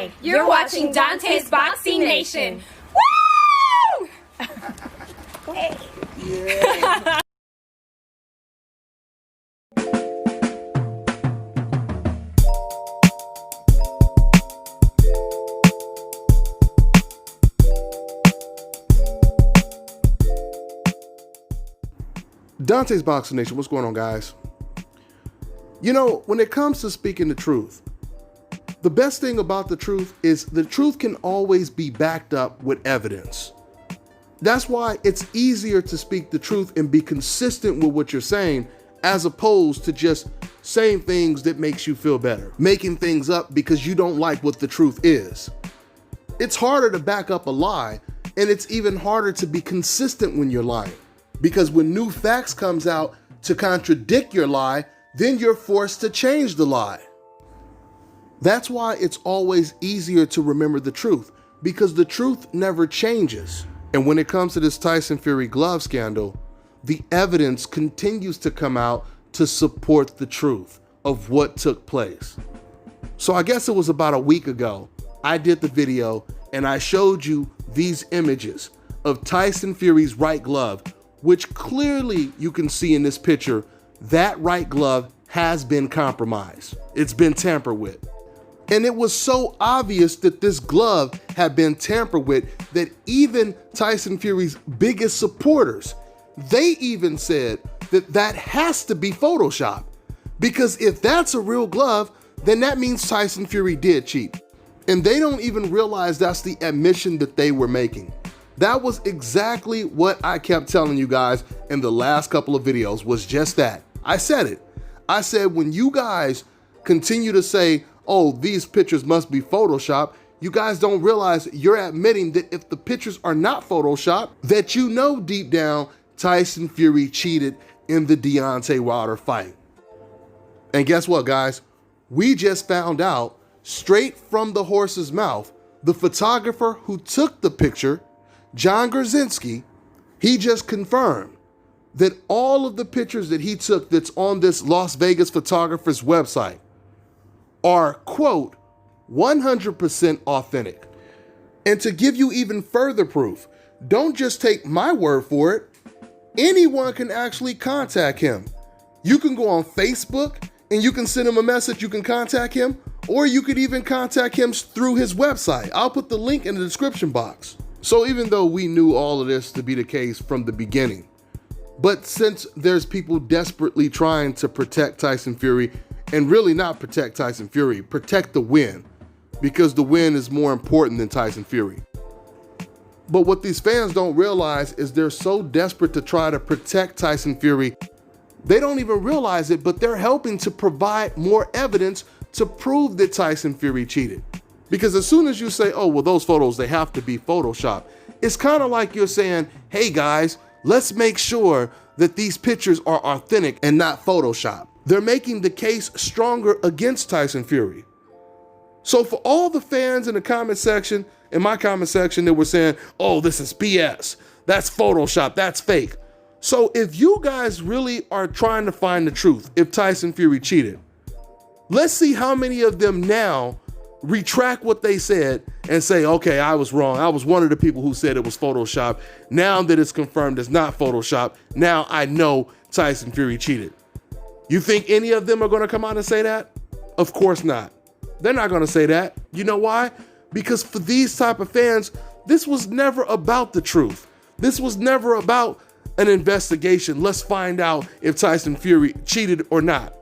Hi, you're watching Dante's Boxing Nation. Woo! Hey. Yeah. Dante's Boxing Nation, what's going on, guys? You know, when it comes to speaking the truth, the best thing about the truth is the truth can always be backed up with evidence. That's why it's easier to speak the truth and be consistent with what you're saying, as opposed to just saying things that makes you feel better, making things up because you don't like what the truth is. It's harder to back up a lie, and it's even harder to be consistent when you're lying. Because when new facts comes out to contradict your lie, then you're forced to change the lie. That's why it's always easier to remember the truth, because the truth never changes. And when it comes to this Tyson Fury glove scandal, the evidence continues to come out to support the truth of what took place. So I guess it was about a week ago, I did the video and I showed you these images of Tyson Fury's right glove, which clearly you can see in this picture, that right glove has been compromised. It's been tampered with. And it was so obvious that this glove had been tampered with that even Tyson Fury's biggest supporters, they even said that that has to be Photoshop. Because if that's a real glove, then that means Tyson Fury did cheat. And they don't even realize that's the admission that they were making. That was exactly what I kept telling you guys in the last couple of videos, was just that. I said it. I said, when you guys continue to say, oh, these pictures must be Photoshop, you guys don't realize you're admitting that if the pictures are not Photoshop, that you know deep down Tyson Fury cheated in the Deontay Wilder fight. And guess what, guys? We just found out straight from the horse's mouth, the photographer who took the picture, John Grzinski, he just confirmed that all of the pictures that he took that's on this Las Vegas photographer's website are, quote, 100% authentic. And to give you even further proof, don't just take my word for it. Anyone can actually contact him. You can go on Facebook and you can send him a message, you can contact him, or you could even contact him through his website. I'll put the link in the description box. So even though we knew all of this to be the case from the beginning, but since there's people desperately trying to protect Tyson Fury, and really not protect Tyson Fury, protect the win, because the win is more important than Tyson Fury. But what these fans don't realize is they're so desperate to try to protect Tyson Fury, they don't even realize it, but they're helping to provide more evidence to prove that Tyson Fury cheated. Because as soon as you say, oh, well, those photos, they have to be Photoshop, it's kind of like you're saying, hey guys, let's make sure that these pictures are authentic and not Photoshop. They're making the case stronger against Tyson Fury. So for all the fans in the comment section, in my comment section, that were saying, oh, this is BS, that's Photoshop, that's fake. So if you guys really are trying to find the truth, if Tyson Fury cheated, let's see how many of them now retract what they said and say, okay, I was wrong. I was one of the people who said it was Photoshop. Now that it's confirmed it's not Photoshop, now I know Tyson Fury cheated. You think any of them are going to come out and say that? Of course not. They're not going to say that. You know why? Because for these type of fans, this was never about the truth. This was never about an investigation. Let's find out if Tyson Fury cheated or not.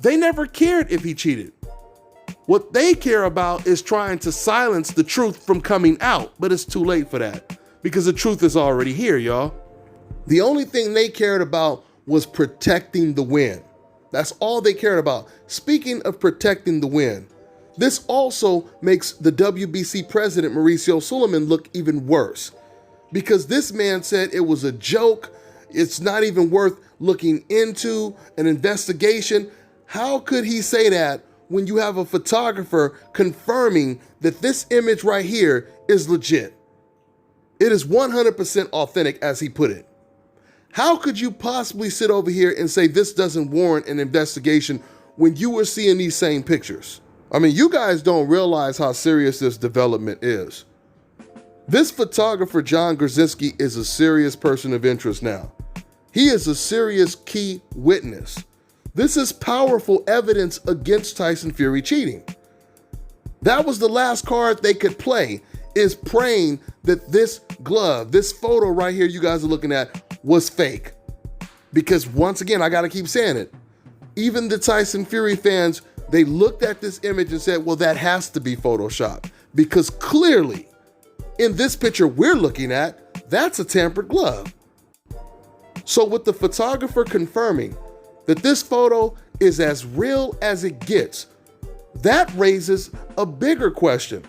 They never cared if he cheated. What they care about is trying to silence the truth from coming out, but it's too late for that because the truth is already here, y'all. The only thing they cared about was protecting the win. That's all they cared about. Speaking of protecting the win, this also makes the WBC president, Mauricio Suleiman, look even worse because this man said it was a joke. It's not even worth looking into an investigation. How could he say that when you have a photographer confirming that this image right here is legit? It is 100% authentic, as he put it. How could you possibly sit over here and say this doesn't warrant an investigation when you were seeing these same pictures? I mean, you guys don't realize how serious this development is. This photographer, John Grzinski, is a serious person of interest now. He is a serious key witness. This is powerful evidence against Tyson Fury cheating. That was the last card they could play, is praying that this glove, this photo right here you guys are looking at, was fake. Because once again, I gotta keep saying it, even the Tyson Fury fans, they looked at this image and said, well, that has to be Photoshopped. Because clearly, in this picture we're looking at, that's a tampered glove. So with the photographer confirming that this photo is as real as it gets, that raises a bigger question.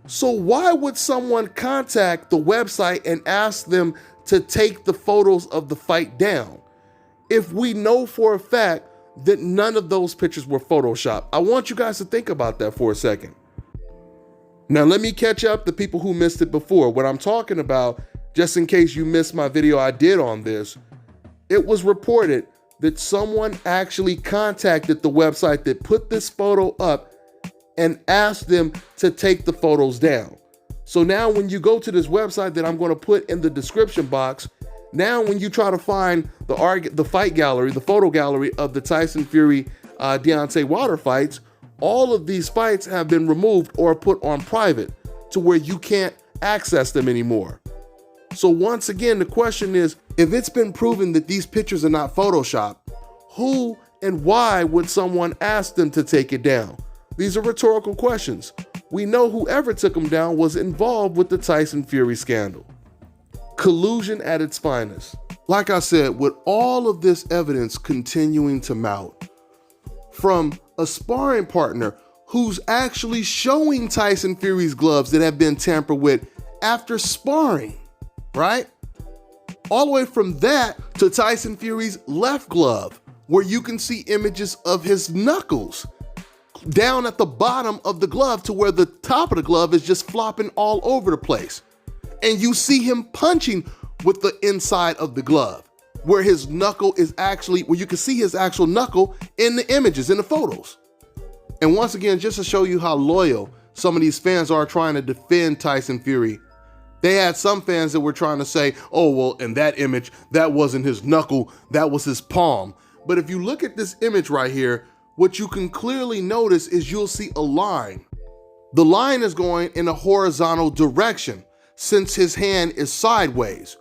So why would someone contact the website and ask them to take the photos of the fight down if we know for a fact that none of those pictures were Photoshopped? I want you guys to think about that for a second. Now, let me catch up the people who missed it before. What I'm talking about, just in case you missed my video I did on this, it was reported that someone actually contacted the website that put this photo up and asked them to take the photos down. So now when you go to this website that I'm going to put in the description box, now when you try to find the fight gallery, the photo gallery of the Tyson Fury Deontay Wilder fights, all of these fights have been removed or put on private to where you can't access them anymore. So once again, the question is, if it's been proven that these pictures are not Photoshopped, who and why would someone ask them to take it down? These are rhetorical questions. We know whoever took them down was involved with the Tyson Fury scandal. Collusion at its finest. Like I said, with all of this evidence continuing to mount, from a sparring partner who's actually showing Tyson Fury's gloves that have been tampered with after sparring, right? All the way from that to Tyson Fury's left glove, where you can see images of his knuckles down at the bottom of the glove to where the top of the glove is just flopping all over the place. And you see him punching with the inside of the glove, where his knuckle is actually, where you can see his actual knuckle in the images, in the photos. And once again, just to show you how loyal some of these fans are trying to defend Tyson Fury, they had some fans that were trying to say, oh, well, in that image, that wasn't his knuckle, that was his palm. But if you look at this image right here, what you can clearly notice is you'll see a line. The line is going in a horizontal direction since his hand is sideways.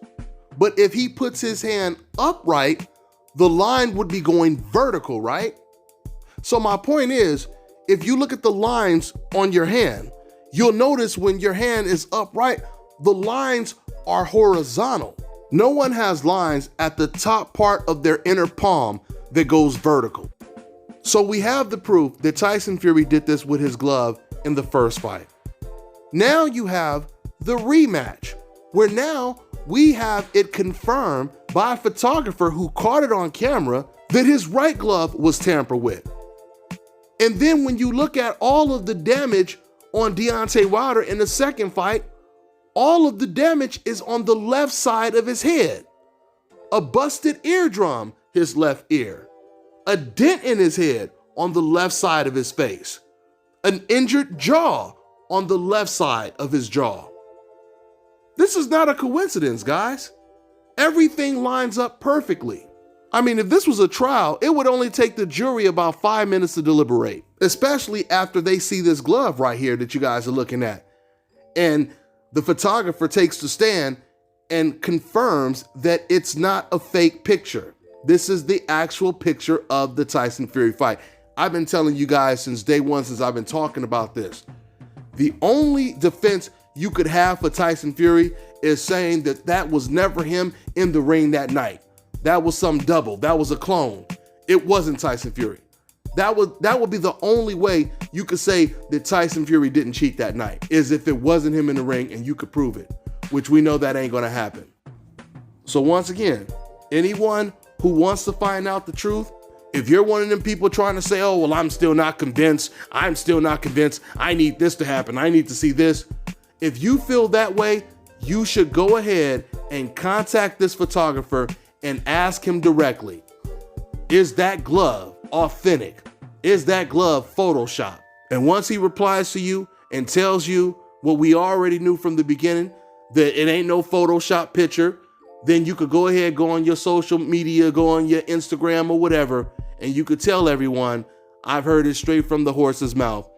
But if he puts his hand upright, the line would be going vertical, right? So my point is, if you look at the lines on your hand, you'll notice when your hand is upright, the lines are horizontal. No one has lines at the top part of their inner palm that goes vertical. So we have the proof that Tyson Fury did this with his glove in the first fight. Now you have the rematch, where now we have it confirmed by a photographer who caught it on camera that his right glove was tampered with. And then when you look at all of the damage on Deontay Wilder in the second fight, all of the damage is on the left side of his head. A busted eardrum, his left ear. A dent in his head on the left side of his face. An injured jaw on the left side of his jaw. This is not a coincidence, guys. Everything lines up perfectly. I mean, if this was a trial, it would only take the jury about 5 minutes to deliberate, especially after they see this glove right here that you guys are looking at. And the photographer takes the stand and confirms that it's not a fake picture. This is the actual picture of the Tyson Fury fight. I've been telling you guys since day one, since I've been talking about this. The only defense you could have for Tyson Fury is saying that that was never him in the ring that night. That was some double. That was a clone. It wasn't Tyson Fury. That would be the only way you could say that Tyson Fury didn't cheat that night, is if it wasn't him in the ring and you could prove it, which we know that ain't gonna happen. So once again, anyone who wants to find out the truth, if you're one of them people trying to say, oh, well, I'm still not convinced, I need this to happen, I need to see this. If you feel that way, you should go ahead and contact this photographer and ask him directly, is that glove authentic? Is that glove Photoshopped? And once he replies to you and tells you what we already knew from the beginning, that it ain't no Photoshop picture, then you could go ahead, go on your social media, go on your Instagram or whatever, and you could tell everyone, I've heard it straight from the horse's mouth.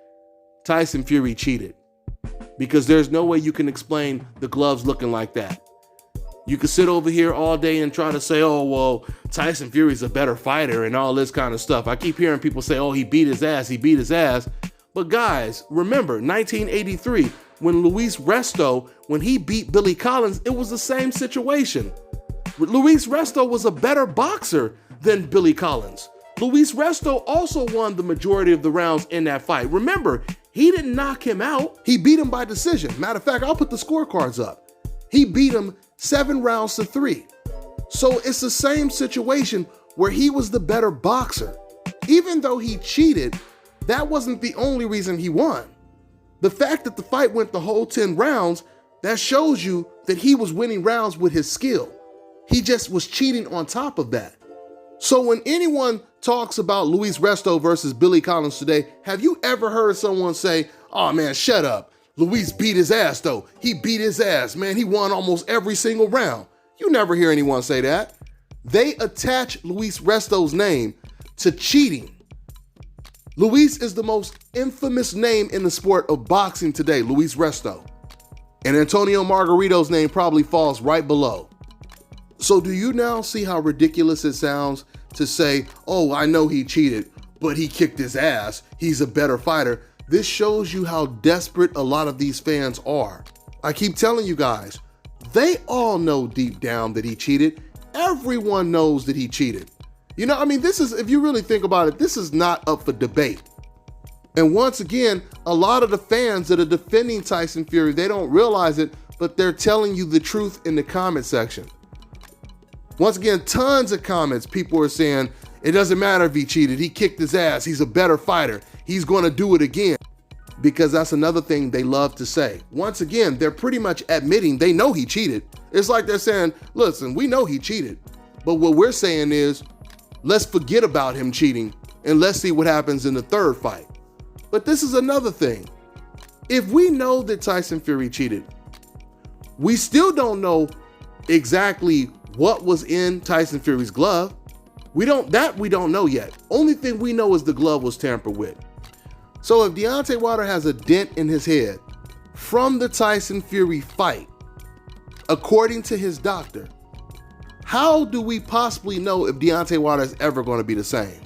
Tyson Fury cheated. Because there's no way you can explain the gloves looking like that. You could sit over here all day and try to say, oh, well, Tyson Fury's a better fighter and all this kind of stuff. I keep hearing people say, oh, he beat his ass. But guys, remember 1983, when Luis Resto, when he beat Billy Collins, it was the same situation. Luis Resto was a better boxer than Billy Collins. Luis Resto also won the majority of the rounds in that fight. Remember, he didn't knock him out. He beat him by decision. Matter of fact, I'll put the scorecards up. He beat him 7 rounds to 3. So it's the same situation where he was the better boxer. Even though he cheated, that wasn't the only reason he won. The fact that the fight went the whole 10 rounds, that shows you that he was winning rounds with his skill. He just was cheating on top of that. So when anyone talks about Luis Resto versus Billy Collins today, have you ever heard someone say, oh man, shut up. Luis beat his ass though. He beat his ass, man. He won almost every single round. You never hear anyone say that. They attach Luis Resto's name to cheating. Luis is the most infamous name in the sport of boxing today, Luis Resto. And Antonio Margarito's name probably falls right below. So do you now see how ridiculous it sounds to say, oh, I know he cheated, but he kicked his ass. He's a better fighter. This shows you how desperate a lot of these fans are. I keep telling you guys, they all know deep down that he cheated. Everyone knows that he cheated. You know, I mean, this is, if you really think about it, this is not up for debate. And once again, a lot of the fans that are defending Tyson Fury, they don't realize it, but they're telling you the truth in the comment section. Once again, tons of comments, people are saying, it doesn't matter if he cheated, he kicked his ass, he's a better fighter, he's gonna do it again. Because that's another thing they love to say. Once again, they're pretty much admitting they know he cheated. It's like they're saying, listen, we know he cheated, but what we're saying is, let's forget about him cheating and let's see what happens in the third fight. But this is another thing. If we know that Tyson Fury cheated, we still don't know exactly what was in Tyson Fury's glove. We don't know yet. Only thing we know is the glove was tampered with. So if Deontay Wilder has a dent in his head from the Tyson Fury fight, according to his doctor, how do we possibly know if Deontay Wilder is ever going to be the same?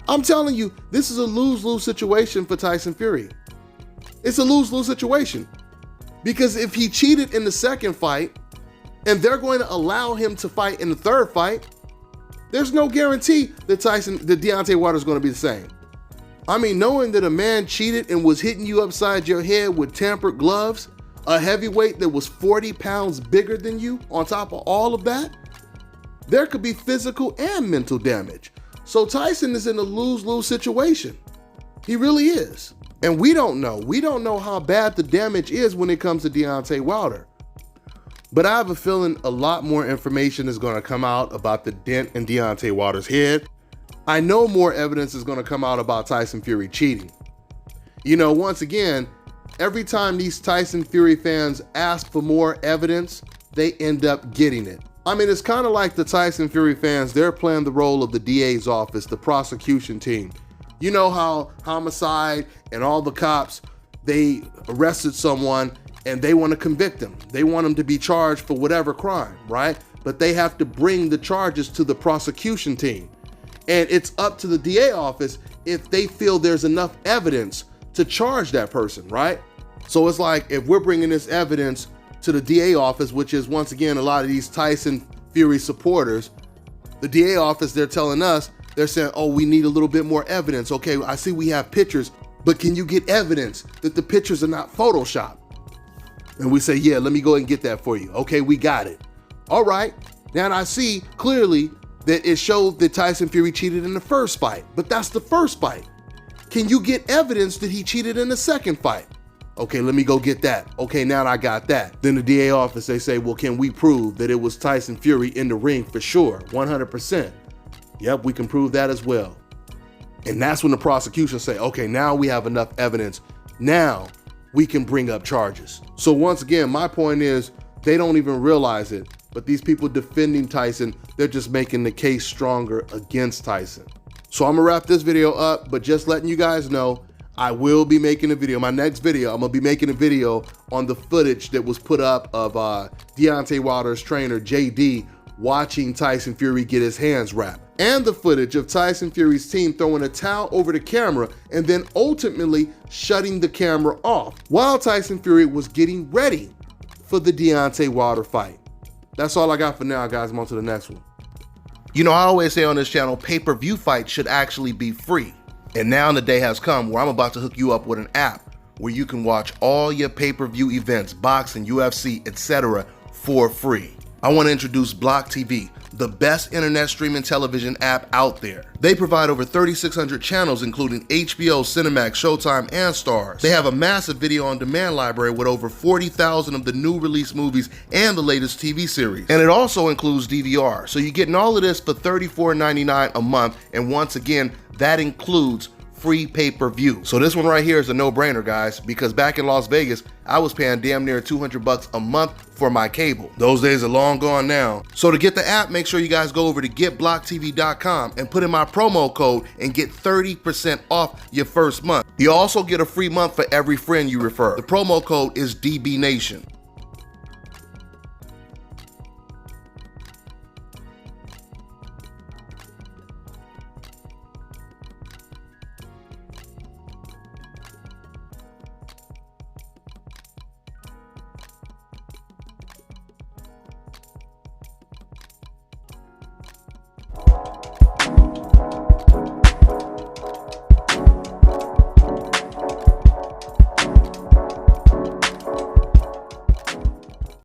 I'm telling you, this is a lose-lose situation for Tyson Fury. It's a lose-lose situation. Because if he cheated in the second fight, and they're going to allow him to fight in the third fight, there's no guarantee that Deontay Wilder is going to be the same. I mean, knowing that a man cheated and was hitting you upside your head with tampered gloves, a heavyweight that was 40 pounds bigger than you, on top of all of that, there could be physical and mental damage. So Tyson is in a lose-lose situation. He really is. And we don't know. We don't know how bad the damage is when it comes to Deontay Wilder. But I have a feeling a lot more information is going to come out about the dent in Deontay Wilder's head. I know more evidence is going to come out about Tyson Fury cheating. You know, once again, every time these Tyson Fury fans ask for more evidence, they end up getting it. I mean, it's kind of like the Tyson Fury fans, they're playing the role of the DA's office, the prosecution team. You know how homicide and all the cops, they arrested someone and they want to convict them. They want them to be charged for whatever crime, right? But they have to bring the charges to the prosecution team. And it's up to the DA office if they feel there's enough evidence to charge that person, right? So it's like, if we're bringing this evidence to the DA office, which is once again a lot of these Tyson Fury supporters, the DA office, they're telling us, they're saying, oh, we need a little bit more evidence. Okay, I see we have pictures, but can you get evidence that the pictures are not Photoshopped? And we say, yeah, let me go ahead and get that for you. Okay, we got it. All right, now I see clearly that it showed that Tyson Fury cheated in the first fight, but that's the first fight. Can you get evidence that he cheated in the second fight? Okay, let me go get that. Okay, now I got that. Then the DA office, they say, well, can we prove that it was Tyson Fury in the ring for sure, 100%? Yep, we can prove that as well. And that's when the prosecution say, okay, now we have enough evidence. Now we can bring up charges. So once again, my point is they don't even realize it, but these people defending Tyson, they're just making the case stronger against Tyson. So I'm gonna wrap this video up, but just letting you guys know, I will be making a video. My next video, I'm gonna be making a video on the footage that was put up of Deontay Wilder's trainer, JD, watching Tyson Fury get his hands wrapped. And the footage of Tyson Fury's team throwing a towel over the camera and then ultimately shutting the camera off while Tyson Fury was getting ready for the Deontay Wilder fight. That's all I got for now, guys. I'm on to the next one. You know, I always say on this channel, pay-per-view fights should actually be free. And now the day has come where I'm about to hook you up with an app where you can watch all your pay-per-view events, boxing, UFC, etc. for free. I want to introduce Block TV, the best internet streaming television app out there. They provide over 3,600 channels, including HBO, Cinemax, Showtime, and Starz. They have a massive video on demand library with over 40,000 of the new release movies and the latest TV series. And it also includes DVR. So you're getting all of this for $34.99 a month. And once again, that includes free pay-per-view. So this one right here is a no-brainer, guys, because back in Las Vegas, I was paying damn near $200 a month for my cable. Those days are long gone now. So to get the app, make sure you guys go over to getblocktv.com and put in my promo code and get 30% off your first month. You also get a free month for every friend you refer. The promo code is DBNation.